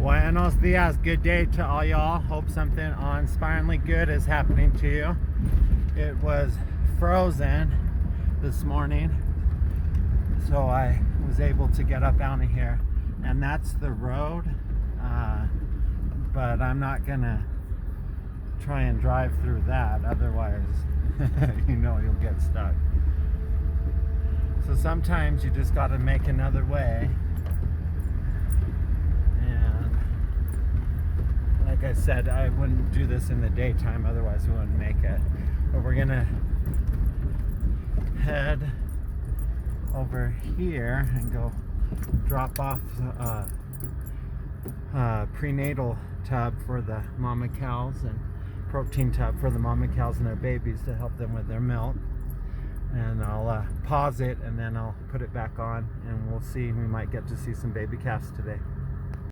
Buenos dias, good day to all y'all. Hope something inspiringly good is happening to you. It was frozen this morning, so I was able to get up out of here, and that's the road, but I'm not gonna try and drive through that, otherwise you'll get stuck. So sometimes you just got to make another way. Like I said, I wouldn't do this in the daytime, otherwise we wouldn't make it. But we're gonna head over here and go drop off prenatal tub for the mama cows and protein tub for the mama cows and their babies to help them with their milk. And I'll pause it and then I'll put it back on, and we'll see. We might get to see some baby calves today.